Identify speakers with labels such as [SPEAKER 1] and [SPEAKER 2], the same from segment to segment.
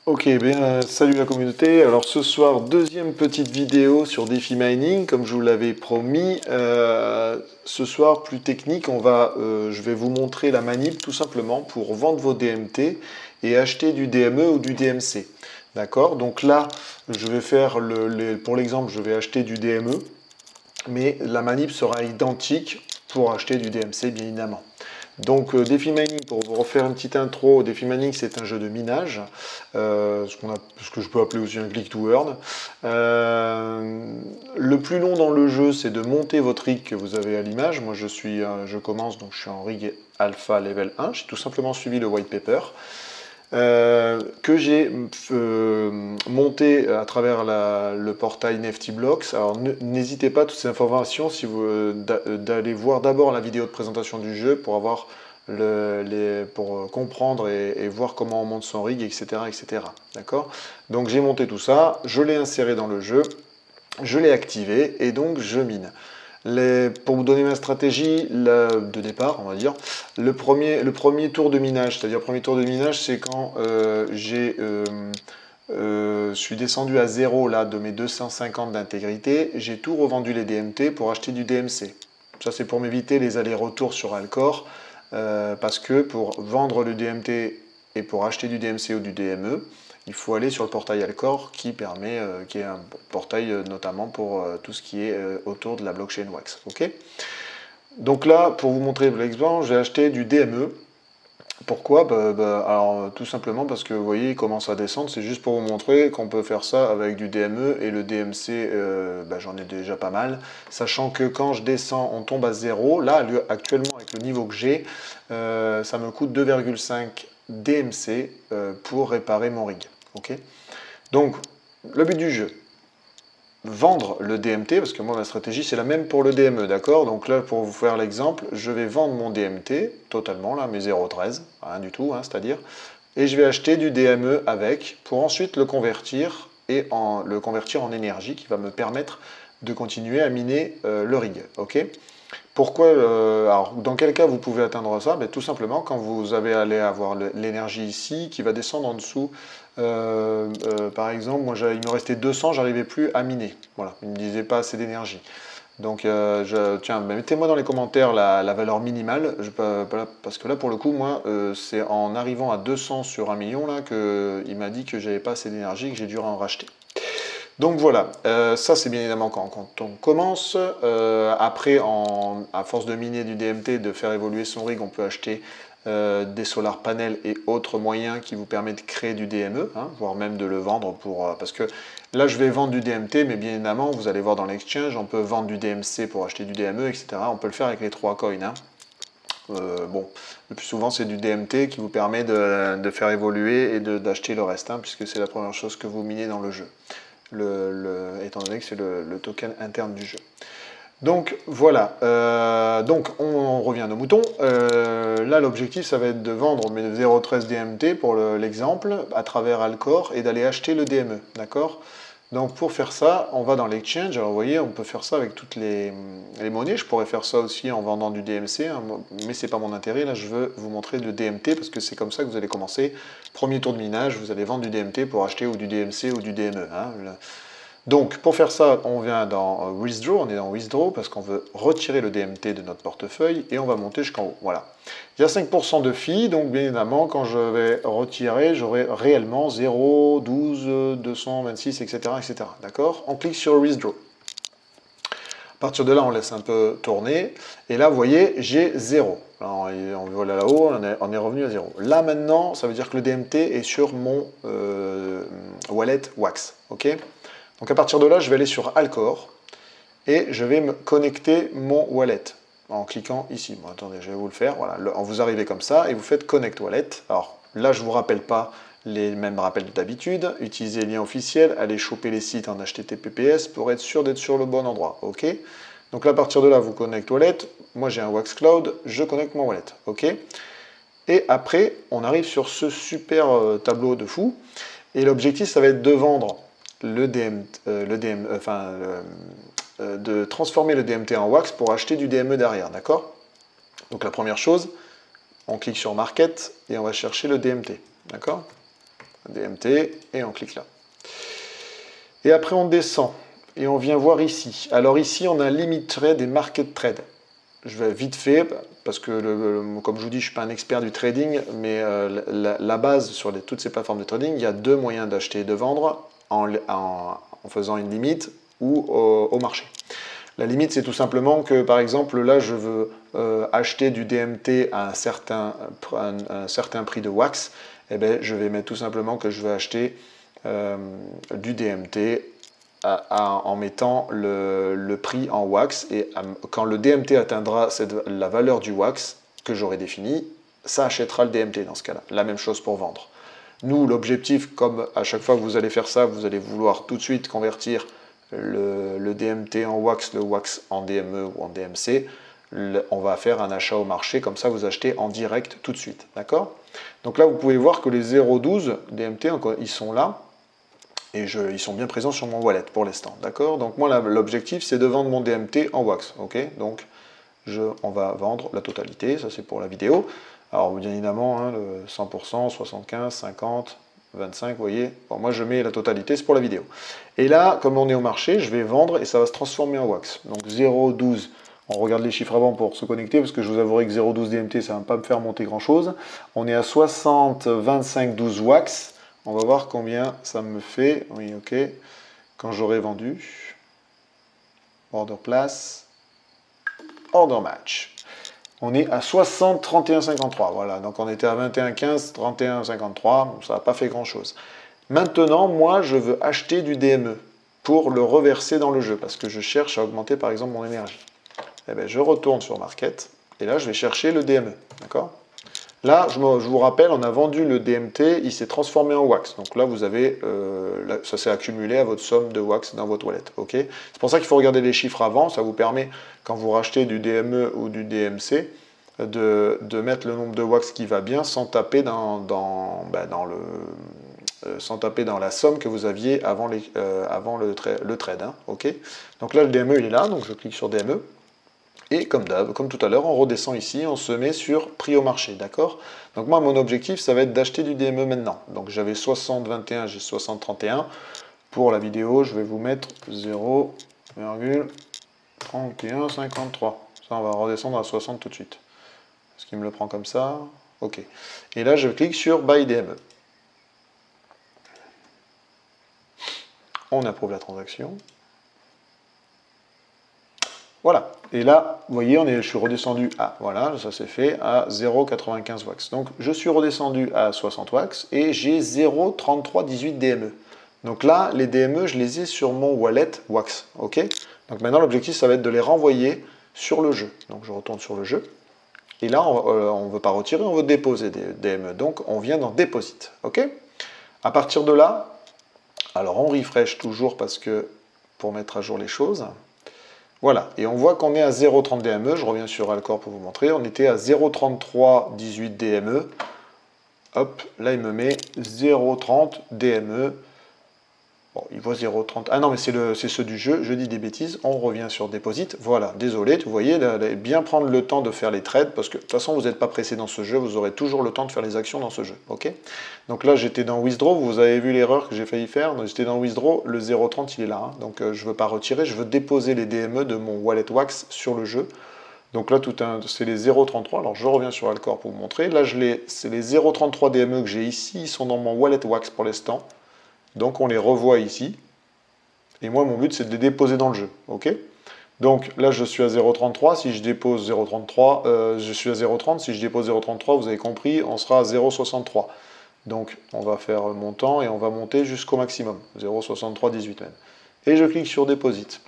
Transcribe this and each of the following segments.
[SPEAKER 1] Ok, bien, salut la communauté. Alors ce soir, deuxième petite vidéo sur DeFi Mining, comme je vous l'avais promis. Ce soir, plus technique, je vais vous montrer la manip tout simplement pour vendre vos DMT et acheter du DME ou du DMC. D'accord? Donc là, je vais faire pour l'exemple, je vais acheter du DME, mais la manip sera identique pour acheter du DMC, bien évidemment. Donc DeFi Mining, pour vous refaire une petite intro, DeFi Mining c'est un jeu de minage, ce que je peux appeler aussi un click to earn. Le plus long dans le jeu c'est de monter votre rig que vous avez à l'image. Moi je commence, donc je suis en rig alpha level 1, j'ai tout simplement suivi le white paper. Que j'ai monté à travers le portail Nifty Blocks. Alors n'hésitez pas, toutes ces informations, si vous d'aller voir d'abord la vidéo de présentation du jeu pour avoir pour comprendre et voir comment on monte son rig, etc. etc. D'accord? Donc j'ai monté tout ça, je l'ai inséré dans le jeu, je l'ai activé et donc je mine. Pour vous donner ma stratégie de départ, on va dire, le premier tour de minage, c'est-à-dire le premier tour de minage, c'est quand je suis descendu à 0 là, de mes 250 d'intégrité, j'ai tout revendu les DMT pour acheter du DMC. Ça c'est pour m'éviter les allers-retours sur Alcor, parce que pour vendre le DMT et pour acheter du DMC ou du DME, il faut aller sur le portail Alcor qui est un portail notamment pour tout ce qui est autour de la blockchain Wax. Ok. Donc là, pour vous montrer l'exemple, j'ai acheté du DME. Pourquoi? Alors, tout simplement parce que vous voyez, il commence à descendre. C'est juste pour vous montrer qu'on peut faire ça avec du DME et le DMC, j'en ai déjà pas mal. Sachant que quand je descends, on tombe à 0. Là, actuellement, avec le niveau que j'ai, ça me coûte 2,5 DMC pour réparer mon rig. Okay, donc, le but du jeu, vendre le DMT, parce que moi, ma stratégie, c'est la même pour le DME, d'accord? Donc là, pour vous faire l'exemple, je vais vendre mon DMT, totalement, là, mes 0,13, rien du tout, hein, c'est-à-dire, et je vais acheter du DME avec, pour ensuite le convertir, le convertir en énergie, qui va me permettre de continuer à miner le rig, ok? Pourquoi alors, dans quel cas vous pouvez atteindre ça? Tout simplement quand vous allez avoir l'énergie ici qui va descendre en dessous. Par exemple, moi il me restait 200, j'arrivais plus à miner. Voilà, il ne me disait pas assez d'énergie. Donc, tiens, mettez-moi dans les commentaires la valeur minimale, parce que là, pour le coup, moi, c'est en arrivant à 200 sur 1 million là, qu'il m'a dit que j'avais pas assez d'énergie, que j'ai dû en racheter. Donc voilà, ça c'est bien évidemment quand on commence. Après, à force de miner du DMT, de faire évoluer son rig, on peut acheter des solar panels et autres moyens qui vous permettent de créer du DME, hein, voire même de le vendre parce que là je vais vendre du DMT, mais bien évidemment, vous allez voir dans l'exchange, on peut vendre du DMC pour acheter du DME, etc. On peut le faire avec les 3 coins. Hein. Bon, le plus souvent c'est du DMT qui vous permet de faire évoluer et d'acheter le reste, hein, puisque c'est la première chose que vous minez dans le jeu. Étant donné que c'est le token interne du jeu. Donc voilà, donc on revient à nos moutons. Là l'objectif ça va être de vendre mes 0,13 DMT pour l'exemple à travers Alcor et d'aller acheter le DME, d'accord? Donc pour faire ça, on va dans l'exchange. Alors vous voyez, on peut faire ça avec toutes les monnaies. Je pourrais faire ça aussi en vendant du DMC, hein, mais c'est pas mon intérêt. Là, je veux vous montrer le DMT parce que c'est comme ça que vous allez commencer. Premier tour de minage, vous allez vendre du DMT pour acheter ou du DMC ou du DME. Hein. Donc pour faire ça, on vient dans Withdraw, on est dans Withdraw parce qu'on veut retirer le DMT de notre portefeuille et on va monter jusqu'en haut. Voilà. Il y a 5% de fee, donc bien évidemment, quand je vais retirer, j'aurai réellement 0, 12, 226, etc. etc. D'accord? On clique sur Withdraw. À partir de là, on laisse un peu tourner. Et là, vous voyez, j'ai 0. Alors, on voit là-haut, on est revenu à 0. Là, maintenant, ça veut dire que le DMT est sur mon wallet Wax. Ok? Donc à partir de là, je vais aller sur Alcor et je vais me connecter mon wallet en cliquant ici. Bon, attendez, je vais vous le faire. Voilà, vous arrivez comme ça et vous faites Connect Wallet. Alors là, je ne vous rappelle pas les mêmes rappels d'habitude. Utilisez les liens officiels, allez choper les sites en HTTPS pour être sûr d'être sur le bon endroit. Ok. Donc là, à partir de là, vous connectez Wallet. Moi, j'ai un Wax Cloud, je connecte mon wallet. Ok. Et après, on arrive sur ce super tableau de fou. Et l'objectif, ça va être de vendre de transformer le DMT en wax pour acheter du DME derrière, d'accord? Donc la première chose, on clique sur Market et on va chercher le DMT, d'accord? DMT, et on clique là. Et après on descend, et on vient voir ici. Alors ici, on a Limit Trade et Market Trade. Je vais vite fait, parce que comme je vous dis, je ne suis pas un expert du trading, mais la base sur toutes ces plateformes de trading, il y a deux moyens d'acheter et de vendre en faisant une limite ou au marché. La limite, c'est tout simplement que, par exemple, là, je veux acheter du DMT à un certain prix de wax. Eh bien, je vais mettre tout simplement que je veux acheter du DMT en mettant le prix en wax. Et quand le DMT atteindra la valeur du wax que j'aurai défini, ça achètera le DMT dans ce cas-là. La même chose pour vendre. Nous, l'objectif, comme à chaque fois que vous allez faire ça, vous allez vouloir tout de suite convertir le DMT en wax, le wax en DME ou en DMC. On va faire un achat au marché, comme ça vous achetez en direct tout de suite. D'accord? Donc là, vous pouvez voir que les 0,12 DMT, ils sont là. Et ils sont bien présents sur mon wallet pour l'instant, d'accord? Donc moi, l'objectif, c'est de vendre mon DMT en wax, ok? Donc, on va vendre la totalité, ça c'est pour la vidéo. Alors, bien évidemment, hein, le 100%, 75, 50, 25, vous voyez? Bon, moi, je mets la totalité, c'est pour la vidéo. Et là, comme on est au marché, je vais vendre et ça va se transformer en wax. Donc, 0,12, on regarde les chiffres avant pour se connecter, parce que je vous avouerai que 0,12 DMT, ça ne va pas me faire monter grand-chose. On est à 60, 25, 12 wax. On va voir combien ça me fait. Oui, ok. Quand j'aurai vendu. Order place. Order match. On est à 60, 31, 53. Voilà. Donc on était à 21, 15, 31, 53. Ça n'a pas fait grand-chose. Maintenant, moi, je veux acheter du DME pour le reverser dans le jeu. Parce que je cherche à augmenter, par exemple, mon énergie. Eh bien, je retourne sur Market. Et là, je vais chercher le DME. D'accord ? Là, je vous rappelle, on a vendu le DMT, il s'est transformé en wax. Donc là, vous avez, ça s'est accumulé à votre somme de wax dans votre wallet. Okay, c'est pour ça qu'il faut regarder les chiffres avant. Ça vous permet, quand vous rachetez du DME ou du DMC, de mettre le nombre de wax qui va bien sans taper dans la somme que vous aviez avant le trade. Hein, okay, donc là, le DME, il est là. Donc je clique sur DME. Et comme tout à l'heure, on redescend ici, on se met sur prix au marché, d'accord? Donc moi, mon objectif, ça va être d'acheter du DME maintenant. Donc j'avais 60, 21, j'ai 60, 31. Pour la vidéo, je vais vous mettre 0,31, 53. Ça, on va redescendre à 60 tout de suite. Est-ce qu'il me le prend comme ça? Ok. Et là, je clique sur Buy DME. On approuve la transaction. Voilà, et là, vous voyez, je suis redescendu à, voilà, ça c'est fait, à 0,95 wax. Donc, je suis redescendu à 60 wax et j'ai 0,3318 DME. Donc là, les DME, je les ai sur mon wallet wax, ok? Donc maintenant, l'objectif, ça va être de les renvoyer sur le jeu. Donc, je retourne sur le jeu. Et là, on ne veut pas retirer, on veut déposer des DME. Donc, on vient dans Deposit, ok? À partir de là, alors on refresh toujours parce que, pour mettre à jour les choses. Voilà, et on voit qu'on est à 0,30 DME, je reviens sur Alcor pour vous montrer, on était à 0,3318 DME, hop, là il me met 0,30 DME, bon, il voit 0,30, ah non mais c'est ceux du jeu, je dis des bêtises, on revient sur Deposit, voilà, désolé, vous voyez, là, bien prendre le temps de faire les trades, parce que de toute façon vous n'êtes pas pressé dans ce jeu, vous aurez toujours le temps de faire les actions dans ce jeu, ok? Donc là j'étais dans Withdraw, vous avez vu l'erreur que j'ai failli faire, j'étais dans Withdraw, le 0,30 il est là, hein, donc je ne veux pas retirer, je veux déposer les DME de mon wallet wax sur le jeu. Donc là c'est les 0,33, alors je reviens sur Alcor pour vous montrer, là c'est les 0,33 DME que j'ai ici, ils sont dans mon wallet wax pour l'instant. Donc on les revoit ici. Et moi, mon but, c'est de les déposer dans le jeu. Ok? Donc là, je suis à 0,33. Si je dépose 0,33, je suis à 0,30. Si je dépose 0,33, vous avez compris, on sera à 0,63. Donc on va faire montant et on va monter jusqu'au maximum. 0,6318 même. Et je clique sur Deposit.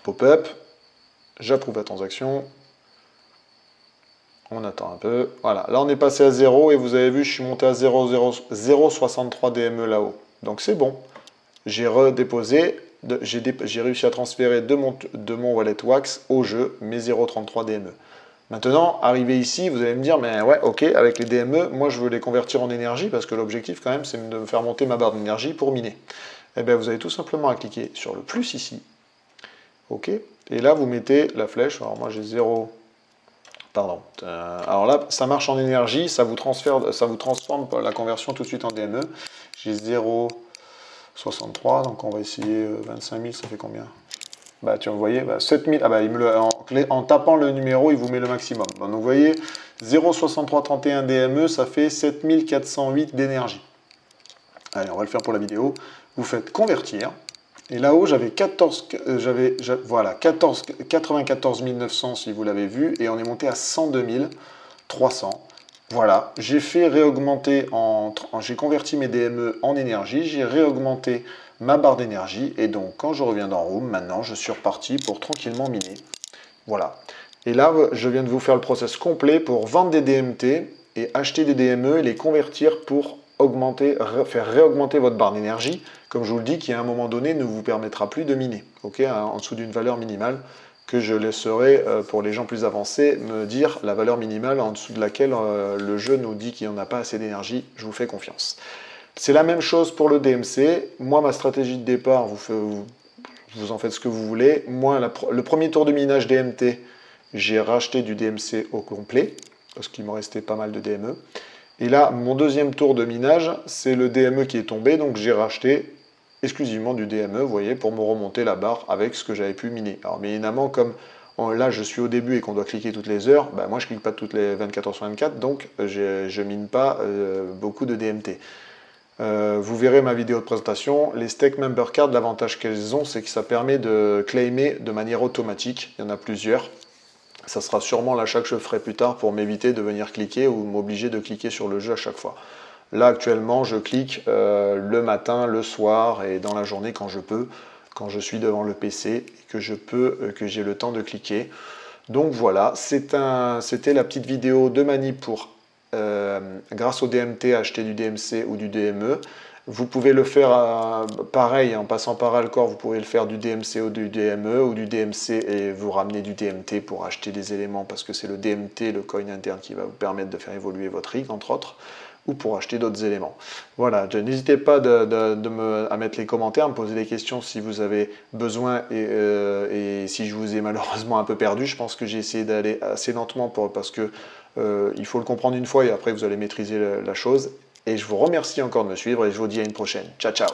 [SPEAKER 1] Pop-up. J'approuve la transaction. On attend un peu. Voilà, là on est passé à 0 et vous avez vu, je suis monté à 0,63 DME là-haut. Donc c'est bon. J'ai redéposé, j'ai réussi à transférer de mon wallet wax au jeu mes 0,33 DME. Maintenant, arrivé ici, vous allez me dire, mais ouais, ok, avec les DME, moi je veux les convertir en énergie parce que l'objectif quand même, c'est de me faire monter ma barre d'énergie pour miner. Eh bien, vous avez tout simplement à cliquer sur le plus ici. Ok. Et là, vous mettez la flèche. Alors moi j'ai 0,33 Pardon. Alors là, ça marche en énergie, ça vous transforme la conversion tout de suite en DME. J'ai 0,63, donc on va essayer 25 000, ça fait combien? Bah, tu vois, vous voyez, 7000, ah bah, en tapant le numéro, il vous met le maximum. Bon, donc vous voyez, 0,6331 DME, ça fait 7408 d'énergie. Allez, on va le faire pour la vidéo. Vous faites convertir. Et là-haut, j'avais 94 900 si vous l'avez vu, et on est monté à 102 300. Voilà, j'ai fait réaugmenter, j'ai converti mes DME en énergie, j'ai réaugmenté ma barre d'énergie, et donc quand je reviens dans Room, maintenant je suis reparti pour tranquillement miner. Voilà. Et là, je viens de vous faire le process complet pour vendre des DMT et acheter des DME et les convertir pour faire réaugmenter votre barre d'énergie, comme je vous le dis, qui à un moment donné ne vous permettra plus de miner, en dessous d'une valeur minimale, que je laisserai pour les gens plus avancés me dire la valeur minimale en dessous de laquelle le jeu nous dit qu'il n'y en a pas assez d'énergie. Je vous fais confiance. C'est la même chose pour le DMC. Moi, ma stratégie de départ, vous en faites ce que vous voulez. Moi, le premier tour de minage DMT, j'ai racheté du DMC au complet, parce qu'il me restait pas mal de DME. Et là, mon deuxième tour de minage, c'est le DME qui est tombé, donc j'ai racheté exclusivement du DME, vous voyez, pour me remonter la barre avec ce que j'avais pu miner. Alors, mais évidemment, comme là, je suis au début et qu'on doit cliquer toutes les heures, bah, moi, je ne clique pas toutes les 24 heures sur 24, donc je ne mine pas beaucoup de DMT. Vous verrez ma vidéo de présentation. Les Stake Member Cards, l'avantage qu'elles ont, c'est que ça permet de claimer de manière automatique. Il y en a plusieurs. Ça sera sûrement l'achat que je ferai plus tard pour m'éviter de venir cliquer ou m'obliger de cliquer sur le jeu à chaque fois. Là, actuellement, je clique le matin, le soir et dans la journée quand je peux, quand je suis devant le PC et que j'ai le temps de cliquer. Donc voilà, c'était la petite vidéo de manip pour, grâce au DMT, acheter du DMC ou du DME. Vous pouvez le faire pareil, en passant par Alcor, vous pouvez le faire du DMC ou du DME, ou du DMC et vous ramener du DMT pour acheter des éléments, parce que c'est le DMT, le coin interne, qui va vous permettre de faire évoluer votre rig, entre autres, ou pour acheter d'autres éléments. Voilà, n'hésitez pas à mettre les commentaires, à me poser des questions si vous avez besoin, et si je vous ai malheureusement un peu perdu. Je pense que j'ai essayé d'aller assez lentement parce que il faut le comprendre une fois et après vous allez maîtriser la chose. Et je vous remercie encore de me suivre et je vous dis à une prochaine. Ciao, ciao!